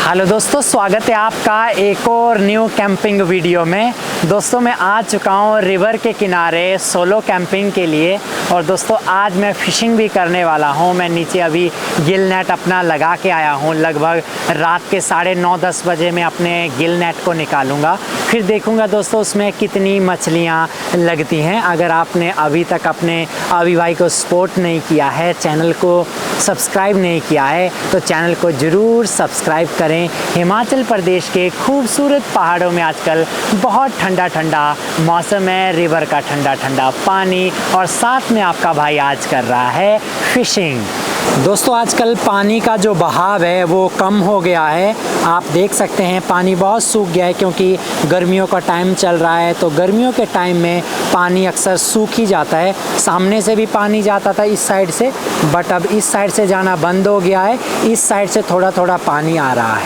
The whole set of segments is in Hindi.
हेलो दोस्तों, स्वागत है आपका एक और न्यू कैंपिंग वीडियो में। दोस्तों मैं आ चुका हूँ रिवर के किनारे सोलो कैंपिंग के लिए। और दोस्तों आज मैं फ़िशिंग भी करने वाला हूँ। मैं नीचे अभी गिल नेट अपना लगा के आया हूँ। लगभग रात के 9:30-10 बजे मैं अपने गिल नेट को निकालूंगा, फिर देखूंगा दोस्तों उसमें कितनी मछलियाँ लगती हैं। अगर आपने अभी तक अपने अभी भाई को सपोर्ट नहीं किया है, चैनल को सब्सक्राइब नहीं किया है, तो चैनल को ज़रूर सब्सक्राइब करें। हिमाचल प्रदेश के खूबसूरत पहाड़ों में आजकल बहुत ठंडा ठंडा मौसम है, रिवर का ठंडा ठंडा पानी, और साथ में आपका भाई आज कर रहा है फिशिंग। दोस्तों आजकल पानी का जो बहाव है वो कम हो गया है। आप देख सकते हैं पानी बहुत सूख गया है, क्योंकि गर्मियों का टाइम चल रहा है। तो गर्मियों के टाइम में पानी अक्सर सूख ही जाता है। सामने से भी पानी जाता था इस साइड से, बट अब इस साइड से जाना बंद हो गया है। इस साइड से थोड़ा थोड़ा पानी आ रहा है।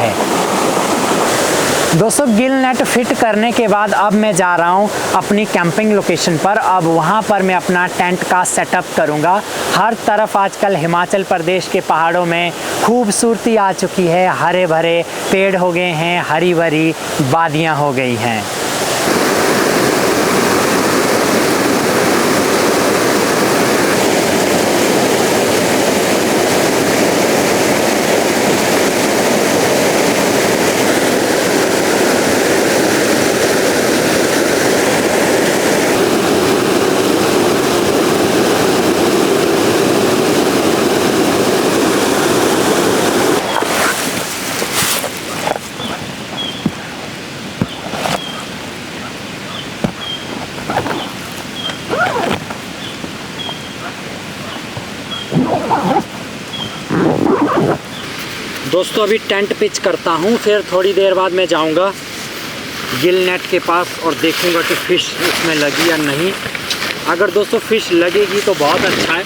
दोस्तों गिल नेट फिट करने के बाद अब मैं जा रहा हूँ अपनी कैंपिंग लोकेशन पर। अब वहाँ पर मैं अपना टेंट का सेटअप करूँगा। हर तरफ आजकल हिमाचल प्रदेश के पहाड़ों में खूबसूरती आ चुकी है। हरे भरे पेड़ हो गए हैं, हरी भरी वादियाँ हो गई हैं। दोस्तों अभी टेंट पिच करता हूँ, फिर थोड़ी देर बाद मैं जाऊँगा गिल नेट के पास और देखूँगा कि फ़िश इसमें लगी या नहीं। अगर दोस्तों फ़िश लगेगी तो बहुत अच्छा है,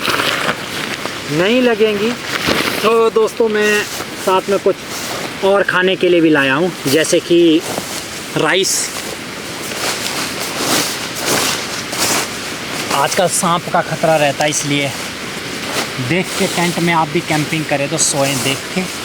नहीं लगेंगी तो दोस्तों मैं साथ में कुछ और खाने के लिए भी लाया हूँ, जैसे कि राइस। आजकल सांप का खतरा रहता है, इसलिए देख के टेंट में आप भी कैंपिंग करें तो सोएं देख के।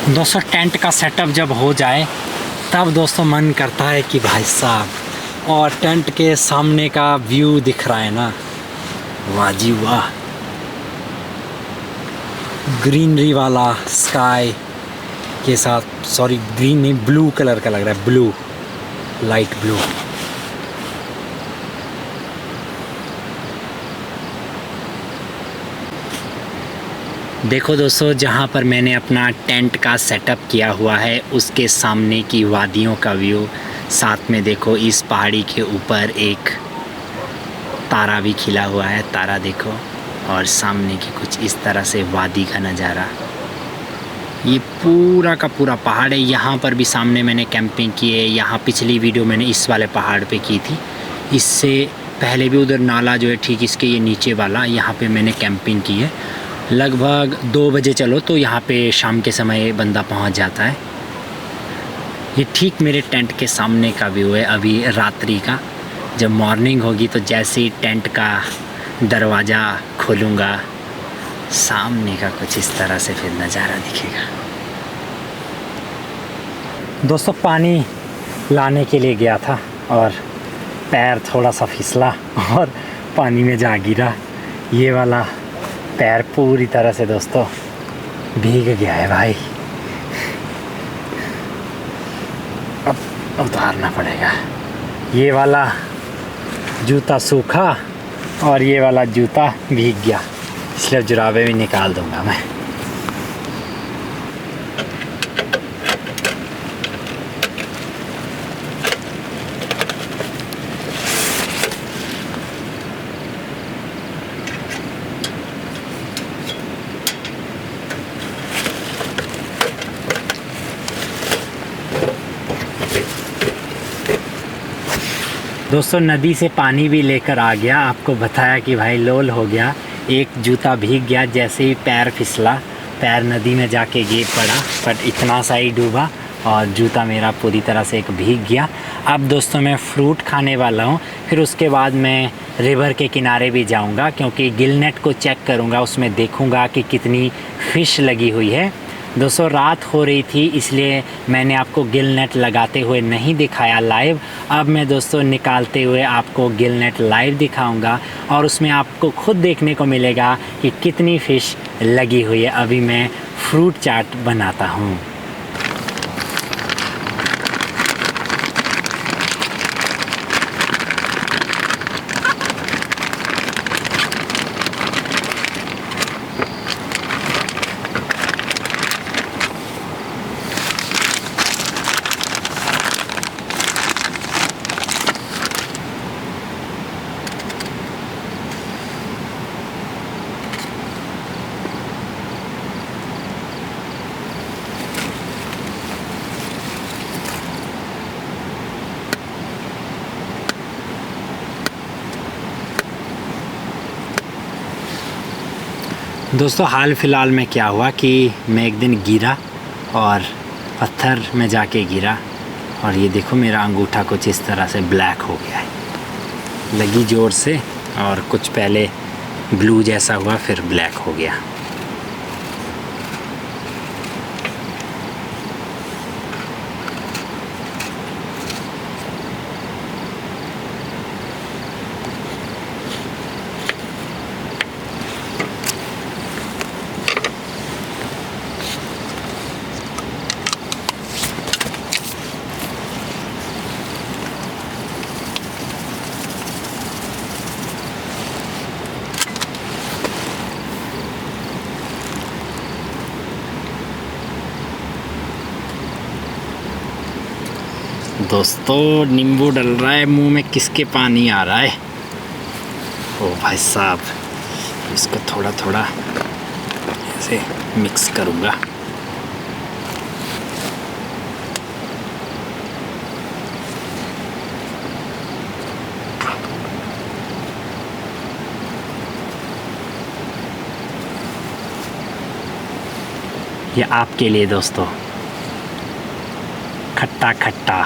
दोस्तों टेंट का सेटअप जब हो जाए तब दोस्तों मन करता है कि भाई साहब, और टेंट के सामने का व्यू दिख रहा है ना, वाह जी वाह। ग्रीनरी वाला स्काई, के साथ, सॉरी ग्रीन नहीं, ब्लू कलर का लग रहा है, ब्लू, लाइट ब्लू। देखो दोस्तों, जहाँ पर मैंने अपना टेंट का सेटअप किया हुआ है उसके सामने की वादियों का व्यू, साथ में देखो इस पहाड़ी के ऊपर एक तारा भी खिला हुआ है, तारा देखो, और सामने की कुछ इस तरह से वादी का नज़ारा। ये पूरा का पूरा पहाड़ है। यहाँ पर भी सामने मैंने कैंपिंग की है। यहाँ पिछली वीडियो मैंने इस वाले पहाड़ पे की थी, इससे पहले भी उधर नाला जो है ठीक इसके ये नीचे वाला, यहाँ पे मैंने कैंपिंग की है। लगभग 2 बजे चलो तो यहाँ पे शाम के समय बंदा पहुँच जाता है। ये ठीक मेरे टेंट के सामने का व्यू है अभी रात्रि का। जब मॉर्निंग होगी तो जैसे ही टेंट का दरवाज़ा खोलूँगा, सामने का कुछ इस तरह से फिर नज़ारा दिखेगा। दोस्तों, पानी लाने के लिए गया था और पैर थोड़ा सा फिसला और पानी में जा गिरा। ये वाला पैर पूरी तरह से दोस्तों भीग गया है भाई। अब उतारना पड़ेगा। ये वाला जूता सूखा और ये वाला जूता भीग गया, इसलिए जुराबे भी निकाल दूंगा मैं। दोस्तों, नदी से पानी भी लेकर आ गया। आपको बताया कि भाई लोल हो गया, एक जूता भीग गया। जैसे ही पैर फिसला, पैर नदी में जाके गिर पड़ा, बट इतना सा ही डूबा और जूता मेरा पूरी तरह से एक भीग गया। अब दोस्तों मैं फ्रूट खाने वाला हूँ, फिर उसके बाद मैं रिवर के किनारे भी जाऊँगा, क्योंकि गिलनेट को चेक करूँगा, उसमें देखूँगा कि कितनी फ़िश लगी हुई है। दोस्तों, रात हो रही थी इसलिए मैंने आपको गिल नेट लगाते हुए नहीं दिखाया लाइव। अब मैं दोस्तों निकालते हुए आपको गिल नेट लाइव दिखाऊंगा और उसमें आपको खुद देखने को मिलेगा कि कितनी फ़िश लगी हुई है। अभी मैं फ्रूट चाट बनाता हूँ। दोस्तों, हाल फिलहाल में क्या हुआ कि मैं एक दिन गिरा और पत्थर में जाके गिरा और ये देखो मेरा अंगूठा कुछ इस तरह से ब्लैक हो गया है। लगी ज़ोर से और कुछ पहले ब्लू जैसा हुआ, फिर ब्लैक हो गया। दोस्तों, नींबू डल रहा है मुंह में, किसके पानी आ रहा है। ओ भाई साहब, इसको थोड़ा थोड़ा ऐसे मिक्स करूँगा। ये आपके लिए दोस्तों, खट्टा खट्टा।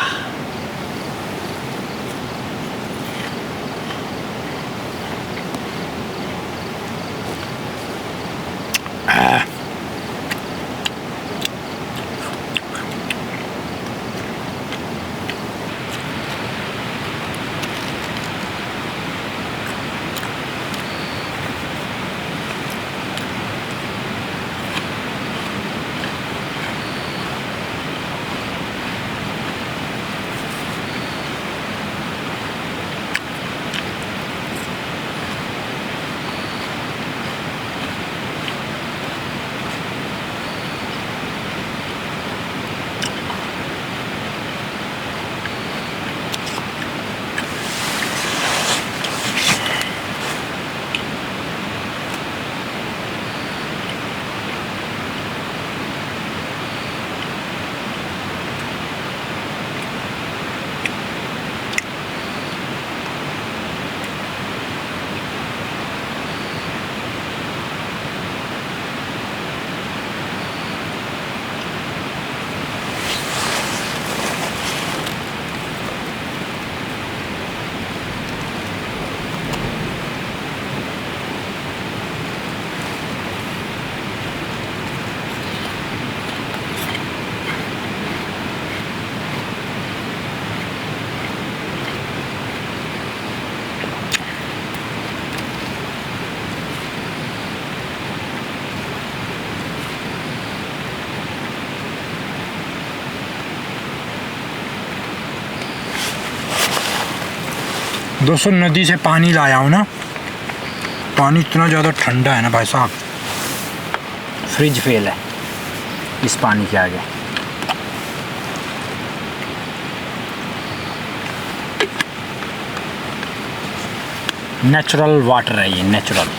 दोस्तों नदी से पानी लाया हूँ ना, पानी इतना ज़्यादा ठंडा है ना भाई साहब, फ्रिज फेल है इस पानी के आगे। नेचुरल वाटर है ये, नेचुरल।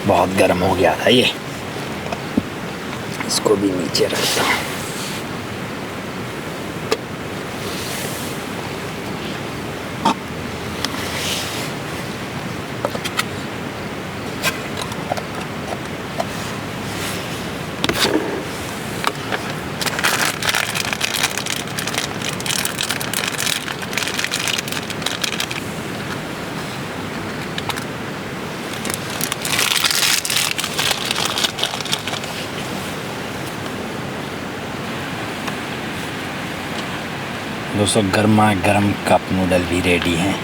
बहुत गर्म हो गया था ये, इसको भी नीचे रखता हूँ। दोस्तों गर्मा गर्म कप नूडल भी रेडी हैं,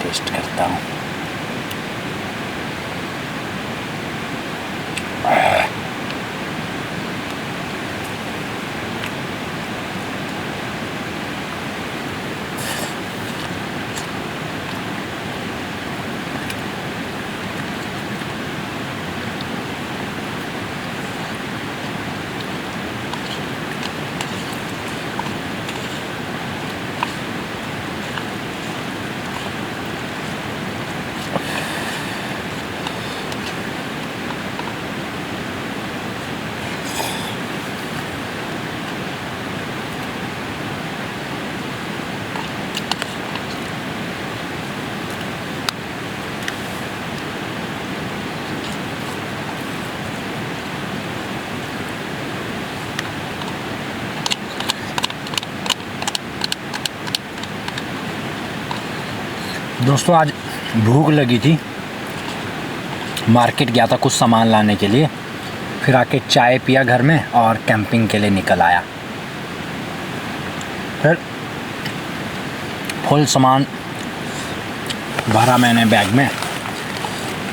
टेस्ट करता हूँ। दोस्तों आज भूख लगी थी, मार्केट गया था कुछ सामान लाने के लिए, फिर आके चाय पिया घर में और कैंपिंग के लिए निकल आया। फिर फुल सामान भरा मैंने बैग में,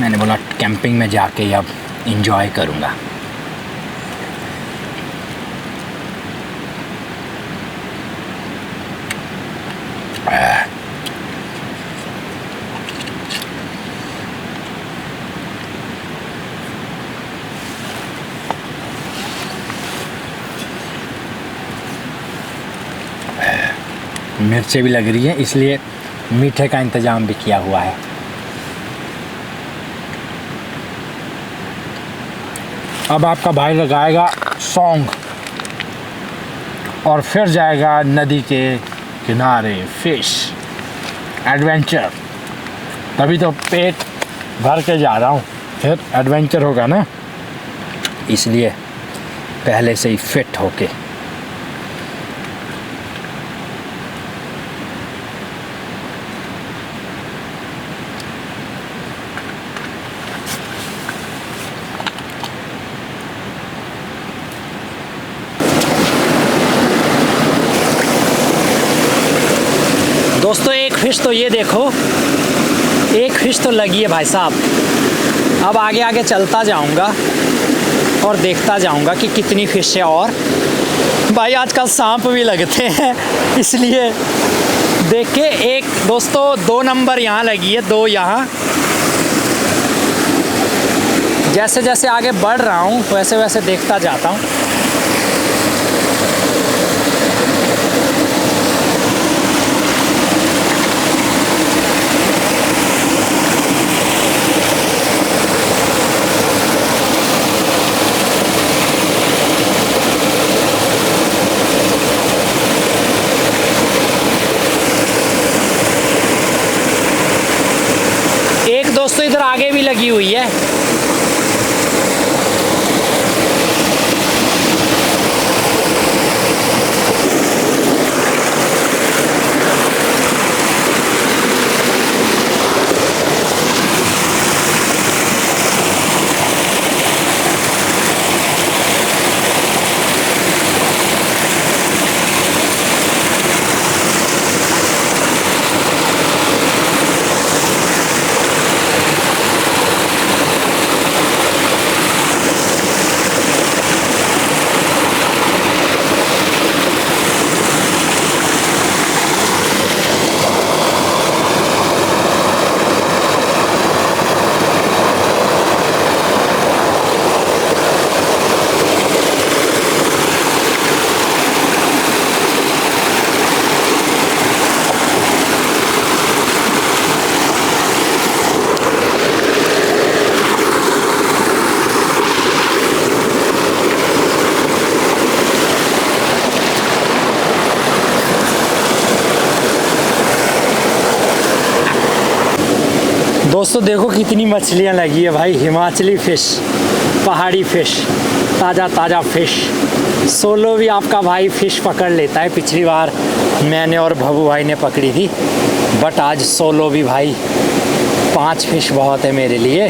मैंने बोला कैंपिंग में जाके अब एंजॉय करूँगा। मिर्चें भी लग रही हैं, इसलिए मीठे का इंतज़ाम भी किया हुआ है। अब आपका भाई लगाएगा सॉन्ग और फिर जाएगा नदी के किनारे, फिश एडवेंचर। तभी तो पेट भर के जा रहा हूँ, फिर एडवेंचर होगा ना, इसलिए पहले से ही फिट होके। दोस्तों एक फ़िश तो ये देखो, एक फ़िश तो लगी है भाई साहब। अब आगे आगे चलता जाऊंगा और देखता जाऊंगा कि कितनी फ़िश है और भाई आजकल सांप भी लगते हैं, इसलिए देख के एक दोस्तों 2 नंबर यहाँ लगी है, 2 यहाँ। जैसे जैसे आगे बढ़ रहा हूँ वैसे वैसे देखता जाता हूँ। एक दोस्तों इधर आगे भी लगी हुई है। दोस्तों देखो कितनी मछलियाँ लगी है भाई, हिमाचली फ़िश, पहाड़ी फ़िश, ताज़ा ताज़ा फ़िश। सोलो भी आपका भाई फ़िश पकड़ लेता है, पिछली बार मैंने और भबू भाई ने पकड़ी थी, बट आज सोलो भी भाई 5 फ़िश बहुत है मेरे लिए।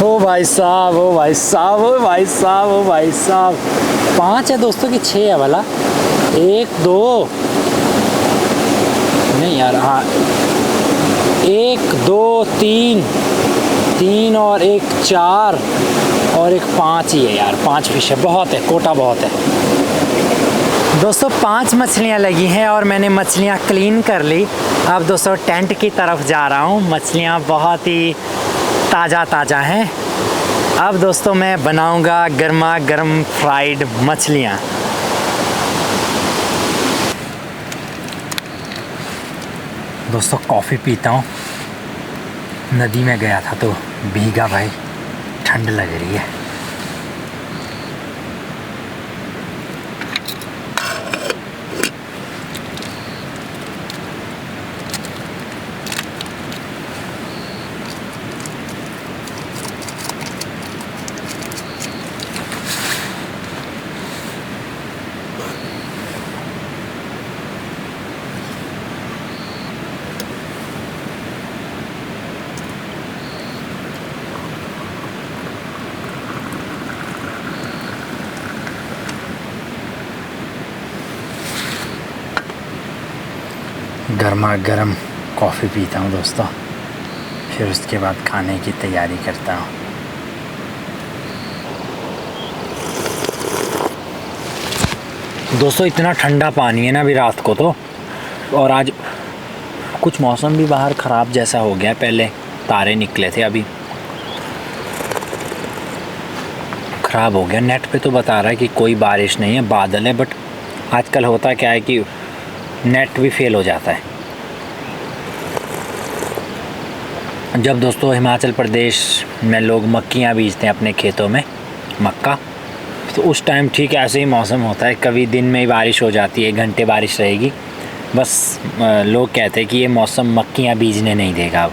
ओ भाई साहब, ओ भाई साहब, ओ भाई साहब, ओ भाई साहब, 5 है दोस्तों कि 6 है वाला? 1 2 नहीं यार, हाँ 1 2 3 और 1 4 और 1 5 ही है यार। 5 फिश है, बहुत है, कोटा बहुत है। दोस्तों 5 मछलियाँ लगी हैं और मैंने मछलियाँ क्लीन कर ली। अब दोस्तों टेंट की तरफ जा रहा हूँ। मछलियाँ बहुत ही ताज़ा ताज़ा हैं। अब दोस्तों मैं बनाऊँगा गर्मा गर्म फ्राइड मछलियाँ। दोस्तों कॉफ़ी पीता हूँ। नदी में गया था तो भीगा भाई, ठंड लग रही है। गर्मा गर्म कॉफ़ी पीता हूँ दोस्तों, फिर उसके बाद खाने की तैयारी करता हूँ। दोस्तों इतना ठंडा पानी है ना अभी रात को तो, और आज कुछ मौसम भी बाहर ख़राब जैसा हो गया। पहले तारे निकले थे, अभी ख़राब हो गया। नेट पे तो बता रहा है कि कोई बारिश नहीं है, बादल है, बट आजकल होता क्या है कि नेट भी फेल हो जाता है। जब दोस्तों हिमाचल प्रदेश में लोग मक्कियाँ बीजते हैं अपने खेतों में, मक्का, तो उस टाइम ठीक ऐसे ही मौसम होता है। कभी दिन में ही बारिश हो जाती है, 1 घंटे बारिश रहेगी, बस लोग कहते हैं कि ये मौसम मक्कियाँ बीजने नहीं देगा। अब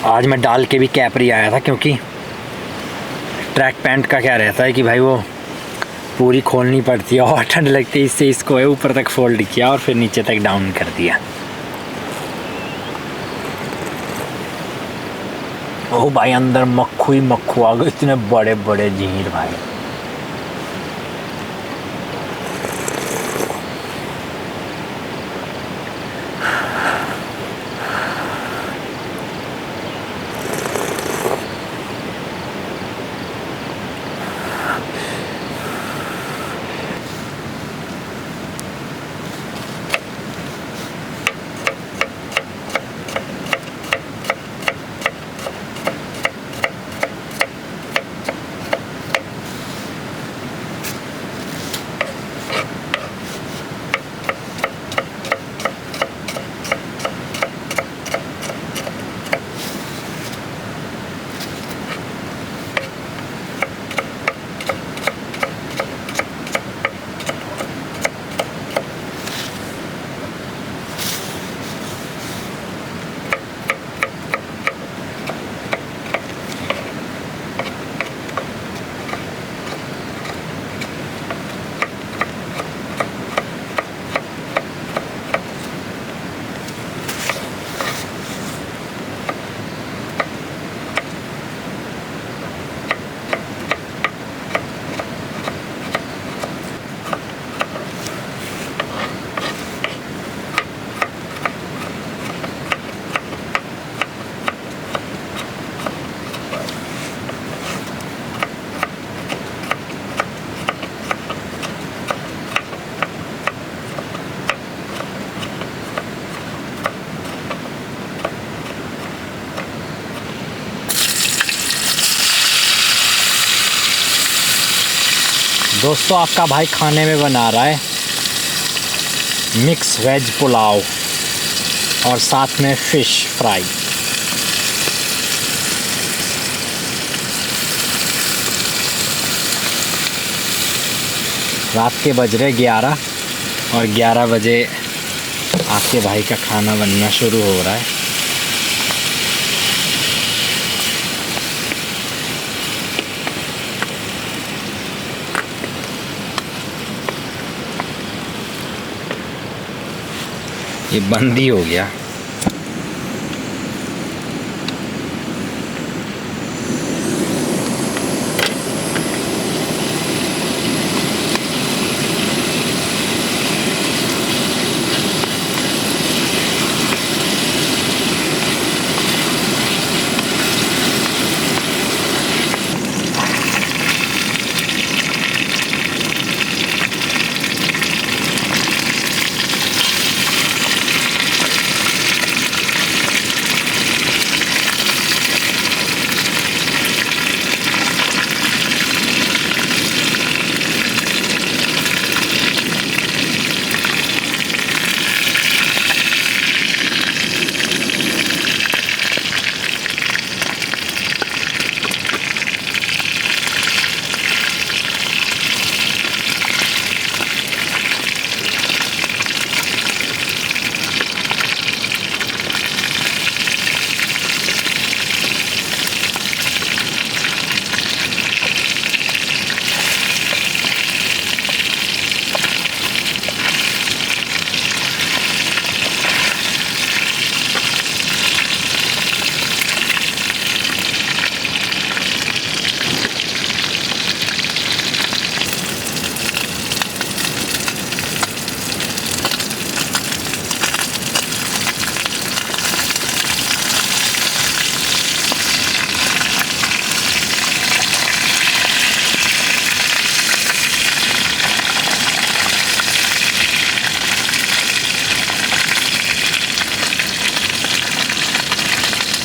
आज मैं डाल के भी कैपरी आया था, क्योंकि ट्रैक पैंट का क्या रहता है कि भाई वो पूरी खोलनी पड़ती है और ठंड लगती है, इससे इसको है ऊपर तक फोल्ड किया और फिर नीचे तक डाउन कर दिया। ओह भाई अंदर मक्खू ही मक्खू आ गए, इतने बड़े बड़े झींगे भाई। दोस्तों आपका भाई खाने में बना रहा है मिक्स वेज पुलाव और साथ में फ़िश फ्राई। रात के बज रहे 11 और 11 बजे आपके भाई का खाना बनना शुरू हो रहा है। ये बंद ही हो गया।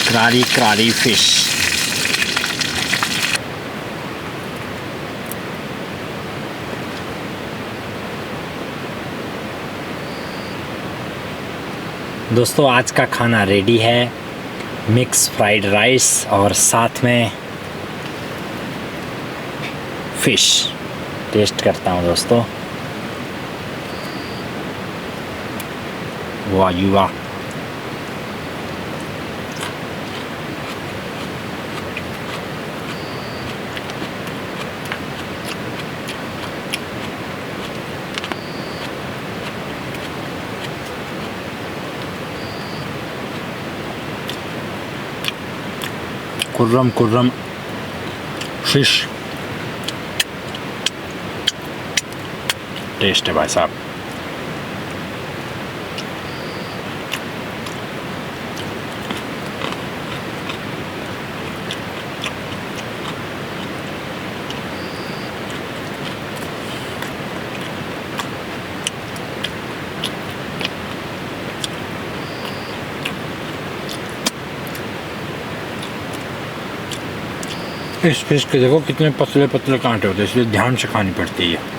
करारी करारी फिश। दोस्तों आज का खाना रेडी है, मिक्स फ्राइड राइस और साथ में फिश। टेस्ट करता हूँ दोस्तों। वाह जी वाह। कुर्रम कुर्रम फिश टेस्ट है भाई साहब। इस फिश के देखो कितने पतले पतले कांटे होते हैं, इसलिए ध्यान से खानी पड़ती है।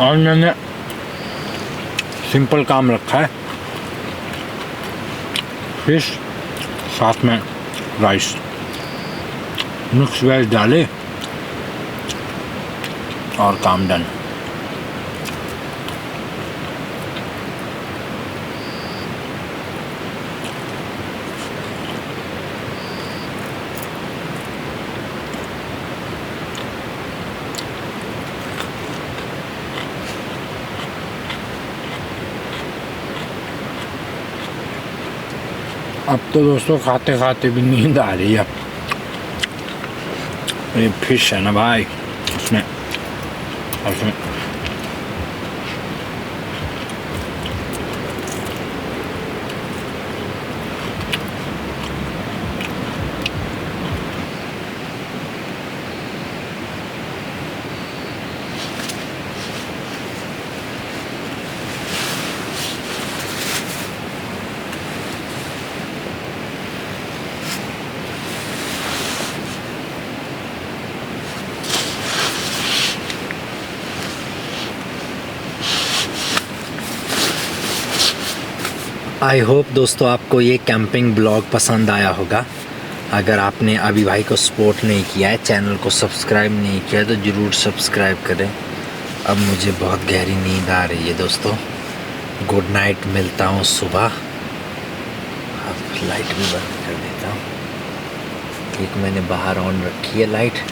और मैंने सिंपल काम रखा है, फिश साथ में राइस, मिक्स वेज डाले और काम डन। अब तो दोस्तों खाते खाते भी नींद आ रही है। ये फिश है ना भाई, उसमें आई होप दोस्तों आपको ये कैंपिंग ब्लॉग पसंद आया होगा। अगर आपने अभी भाई को सपोर्ट नहीं किया है, चैनल को सब्सक्राइब नहीं किया है, तो ज़रूर सब्सक्राइब करें। अब मुझे बहुत गहरी नींद आ रही है दोस्तों। गुड नाइट, मिलता हूँ सुबह। अब लाइट भी बंद कर देता हूँ। एक मैंने बाहर ऑन रखी है लाइट,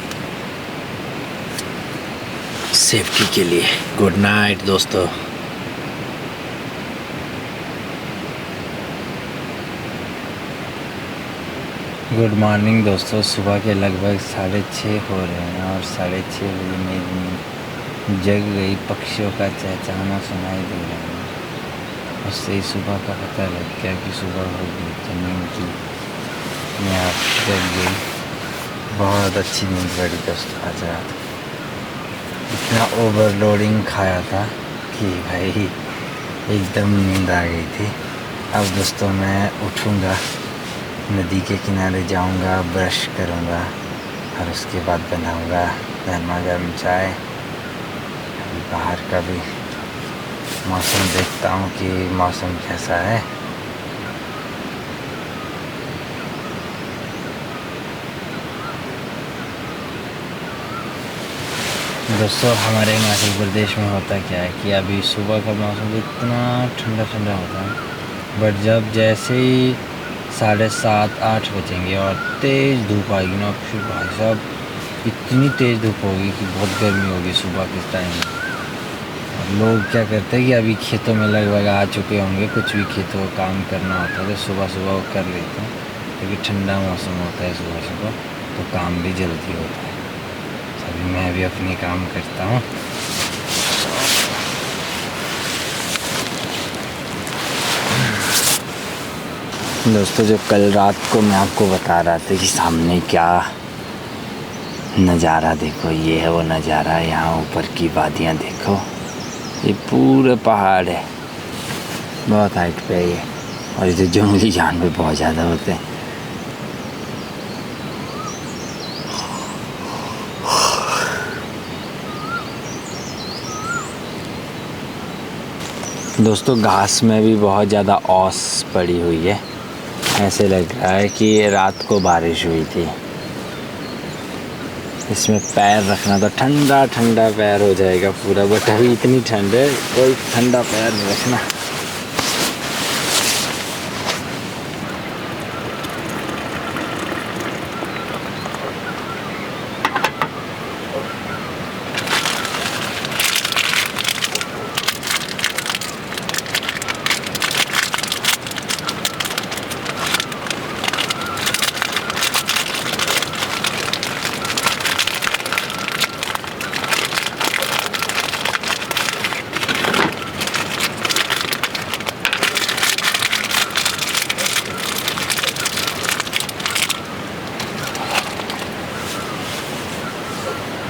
सेफ्टी के लिए। गुड नाइट दोस्तों। गुड मॉर्निंग दोस्तों। सुबह के लगभग 6:30 हो रहे हैं और 6:30 बजे मेरी नींद जग गई। पक्षियों का चहचहाना सुनाई दे रहा है। उससे ही सुबह का पता लग गया कि सुबह हो गई। तो नींद की मैं आप जग गई। बहुत अच्छी नींद पड़ी दोस्तों आज रात। इतना ओवरलोडिंग खाया था कि भाई एकदम नींद आ गई थी। अब दोस्तों मैं उठूँगा, नदी के किनारे जाऊंगा, ब्रश करूंगा और उसके बाद बनाऊंगा गर्मा गर्म चाय। अभी बाहर का भी मौसम देखता हूँ कि मौसम कैसा है। दोस्तों हमारे हिमाचल प्रदेश में होता क्या है कि अभी सुबह का मौसम इतना ठंडा ठंडा होता है, बट जब जैसे ही 7:30-8 बजेंगे और तेज़ धूप आएगी ना, फिर भाई साहब इतनी तेज़ धूप होगी कि बहुत गर्मी होगी सुबह के टाइम। और लोग क्या करते हैं कि अभी खेतों में लगभग आ चुके होंगे, कुछ भी खेतों का काम करना होता है तो सुबह सुबह वो कर लेते हैं, क्योंकि ठंडा मौसम होता है सुबह सुबह, तो काम भी जल्दी होता है। अभी मैं भी अपनी काम करता हूँ। दोस्तों जो कल रात को मैं आपको बता रहा था कि सामने क्या नज़ारा देखो, ये है वो नज़ारा। यहाँ ऊपर की वादियाँ देखो, ये पूरे पहाड़ है, बहुत हाइट पे है ये। और इधर जंगली जानवर बहुत ज़्यादा होते हैं। दोस्तों घास में भी बहुत ज़्यादा ओस पड़ी हुई है। ऐसे लग रहा है कि रात को बारिश हुई थी। इसमें पैर रखना तो ठंडा ठंडा पैर हो जाएगा पूरा, बट अभी इतनी ठंड है कोई ठंडा पैर नहीं रखना।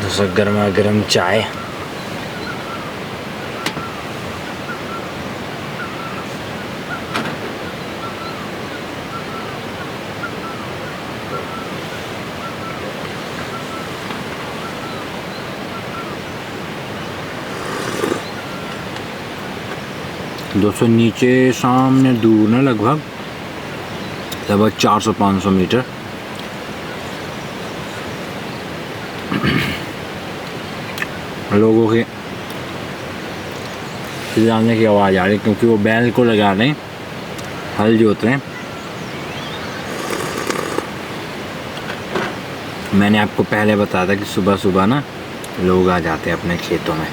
दोस्तों गर्मा गर्म चाय। दोस्तों नीचे सामने दूर ना लगभग 400-500 मीटर लोगों के चिल्लाने की आवाज़ आ रही, क्योंकि वो बैल को लगा रहे हैं, हल जोत रहे हैं। मैंने आपको पहले बताया था कि सुबह सुबह ना लोग आ जाते हैं अपने खेतों में।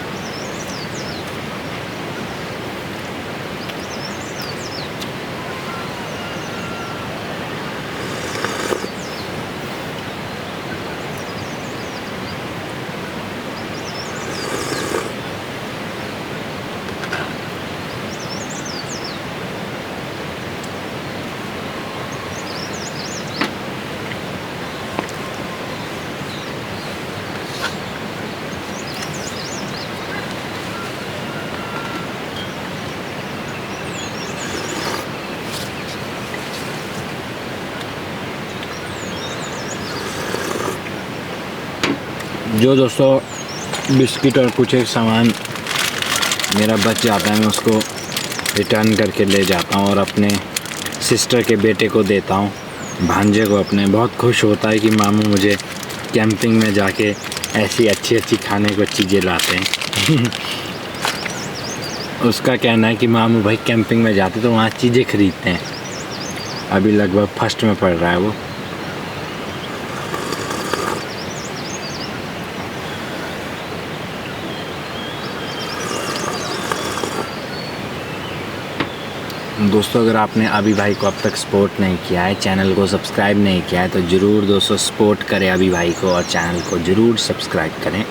जो दोस्तों बिस्किट और कुछ एक सामान मेरा बच जाता है मैं उसको रिटर्न करके ले जाता हूँ और अपने सिस्टर के बेटे को देता हूँ, भांजे को अपने। बहुत खुश होता है कि मामू मुझे कैंपिंग में जाके ऐसी अच्छी अच्छी खाने को चीज़ें लाते हैं। उसका कहना है कि मामू भाई कैंपिंग में जाते तो वहाँ चीज़ें खरीदते हैं। अभी लगभग फर्स्ट में पढ़ रहा है वो। दोस्तों अगर आपने अभी भाई को अब तक सपोर्ट नहीं किया है, चैनल को सब्सक्राइब नहीं किया है, तो ज़रूर दोस्तों सपोर्ट करें अभी भाई को और चैनल को ज़रूर सब्सक्राइब करें।